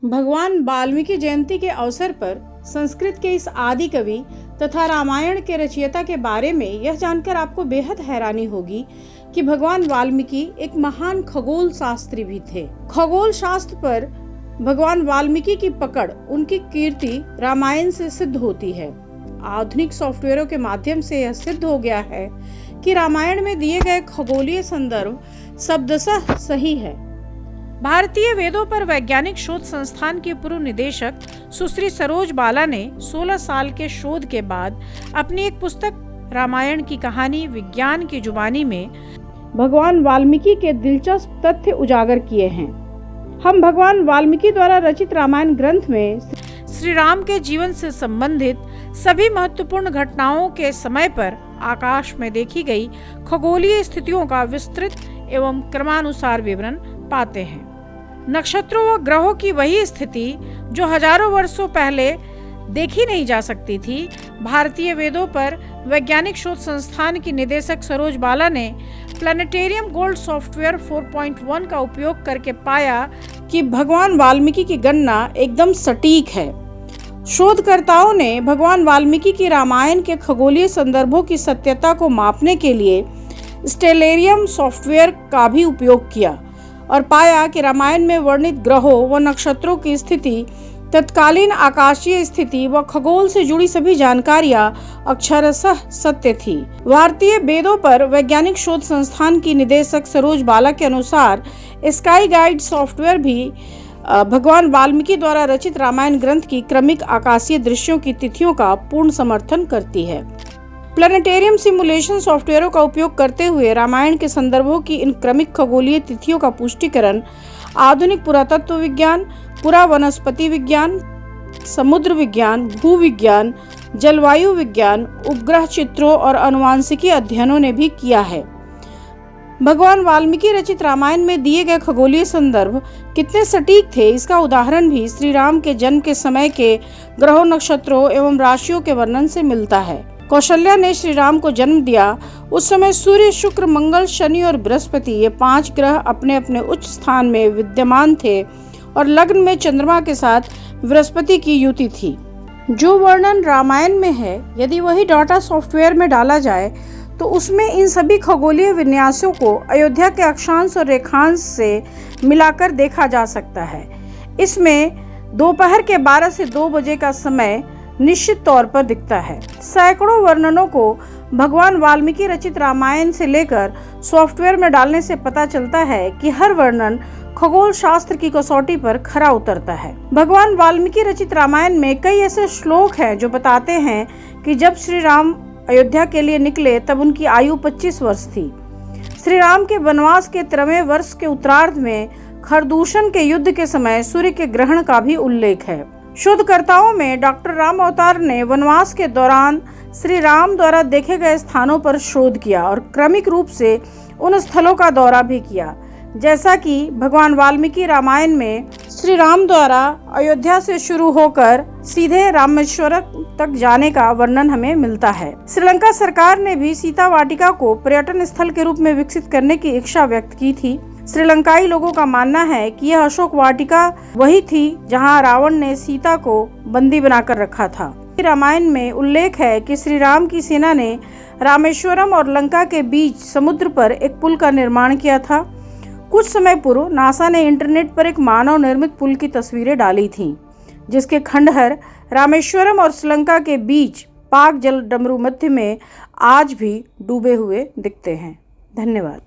भगवान वाल्मीकि जयंती के अवसर पर संस्कृत के इस आदि कवि तथा रामायण के रचयिता के बारे में यह जानकर आपको बेहद हैरानी होगी कि भगवान वाल्मीकि एक महान खगोल शास्त्री भी थे। खगोल शास्त्र पर भगवान वाल्मीकि की पकड़, उनकी कीर्ति रामायण से सिद्ध होती है। आधुनिक सॉफ्टवेयरों के माध्यम से यह सिद्ध हो गया है कि रामायण में दिए गए खगोलीय संदर्भ शब्दशः सही है। भारतीय वेदों पर वैज्ञानिक शोध संस्थान की पूर्व निदेशक सुश्री सरोज बाला ने 16 साल के शोध के बाद अपनी एक पुस्तक रामायण की कहानी विज्ञान की जुबानी में भगवान वाल्मीकि के दिलचस्प तथ्य उजागर किए हैं। हम भगवान वाल्मीकि द्वारा रचित रामायण ग्रंथ में श्री राम के जीवन से संबंधित सभी महत्वपूर्ण घटनाओं के समय पर आकाश में देखी गई खगोलीय स्थितियों का विस्तृत एवं क्रमानुसार विवरण पाते हैं। नक्षत्रों व ग्रहों की वही स्थिति जो हजारों वर्षों पहले देखी नहीं जा सकती थी, भारतीय वेदों पर वैज्ञानिक शोध संस्थान की निदेशक सरोज बाला ने प्लानिटेरियम गोल्ड सॉफ्टवेयर 4.1 का उपयोग करके पाया कि भगवान वाल्मीकि की गणना एकदम सटीक है। शोधकर्ताओं ने भगवान वाल्मीकि की रामायण के खगोलीय संदर्भों की सत्यता को मापने के लिए स्टेलेरियम सॉफ्टवेयर का भी उपयोग किया और पाया कि रामायण में वर्णित ग्रहों व नक्षत्रों की स्थिति, तत्कालीन आकाशीय स्थिति व खगोल से जुड़ी सभी जानकारियां अक्षरशः सत्य थी। भारतीय वेदों पर वैज्ञानिक शोध संस्थान की निदेशक सरोज बाला के अनुसार स्काई गाइड सॉफ्टवेयर भी भगवान वाल्मीकि द्वारा रचित रामायण ग्रंथ की क्रमिक आकाशीय दृश्यों की तिथियों का पूर्ण समर्थन करती है। प्लानिटेरियम सिमुलेशन सॉफ्टवेयरों का उपयोग करते हुए रामायण के संदर्भों की इन क्रमिक खगोलीय तिथियों का पुष्टिकरण आधुनिक पुरातत्व विज्ञान, पुरा वनस्पति विज्ञान, समुद्र विज्ञान, भूविज्ञान, जलवायु विज्ञान, उपग्रह चित्रों और आनुवंशिकी अध्ययनों ने भी किया है। भगवान वाल्मीकि रचित रामायण में दिए गए खगोलीय संदर्भ कितने सटीक थे, इसका उदाहरण भी श्री राम के जन्म के समय के ग्रहों, नक्षत्रों एवं राशियों के वर्णन से मिलता है। कौशल्या ने श्री राम को जन्म दिया उस समय सूर्य, शुक्र, मंगल, शनि और बृहस्पति ये 5 ग्रह अपने अपने उच्च स्थान में विद्यमान थे और लग्न में चंद्रमा के साथ बृहस्पति की युति थी। जो वर्णन रामायण में है, यदि वही डाटा सॉफ्टवेयर में डाला जाए तो उसमें इन सभी खगोलीय विन्यासों को अयोध्या के अक्षांश और रेखांश से मिलाकर देखा जा सकता है। इसमें दोपहर के 12 से 2 बजे का समय निश्चित तौर पर दिखता है। सैकड़ों वर्णनों को भगवान वाल्मीकि रचित रामायण से लेकर सॉफ्टवेयर में डालने से पता चलता है कि हर वर्णन खगोल शास्त्र की कसौटी पर खरा उतरता है। भगवान वाल्मीकि रचित रामायण में कई ऐसे श्लोक हैं जो बताते हैं कि जब श्री राम अयोध्या के लिए निकले तब उनकी आयु 25 वर्ष थी। श्री राम के वनवास के 13वें वर्ष के उत्तरार्ध में खरदूषण के युद्ध के समय सूर्य के ग्रहण का भी उल्लेख है। शोधकर्ताओं में डॉक्टर राम अवतार ने वनवास के दौरान श्री राम द्वारा देखे गए स्थानों पर शोध किया और क्रमिक रूप से उन स्थलों का दौरा भी किया, जैसा कि भगवान वाल्मीकि रामायण में श्री राम द्वारा अयोध्या से शुरू होकर सीधे रामेश्वरम तक जाने का वर्णन हमें मिलता है। श्रीलंका सरकार ने भी सीता वाटिका को पर्यटन स्थल के रूप में विकसित करने की इच्छा व्यक्त की थी। श्रीलंकाई लोगों का मानना है कि यह अशोक वाटिका वही थी जहां रावण ने सीता को बंदी बनाकर रखा था। रामायण में उल्लेख है कि श्री राम की सेना ने रामेश्वरम और लंका के बीच समुद्र पर एक पुल का निर्माण किया था। कुछ समय पूर्व नासा ने इंटरनेट पर एक मानव निर्मित पुल की तस्वीरें डाली थीं, जिसके खंडहर रामेश्वरम और श्रीलंका के बीच पाक जल डमरू मध्य में आज भी डूबे हुए दिखते हैं। धन्यवाद।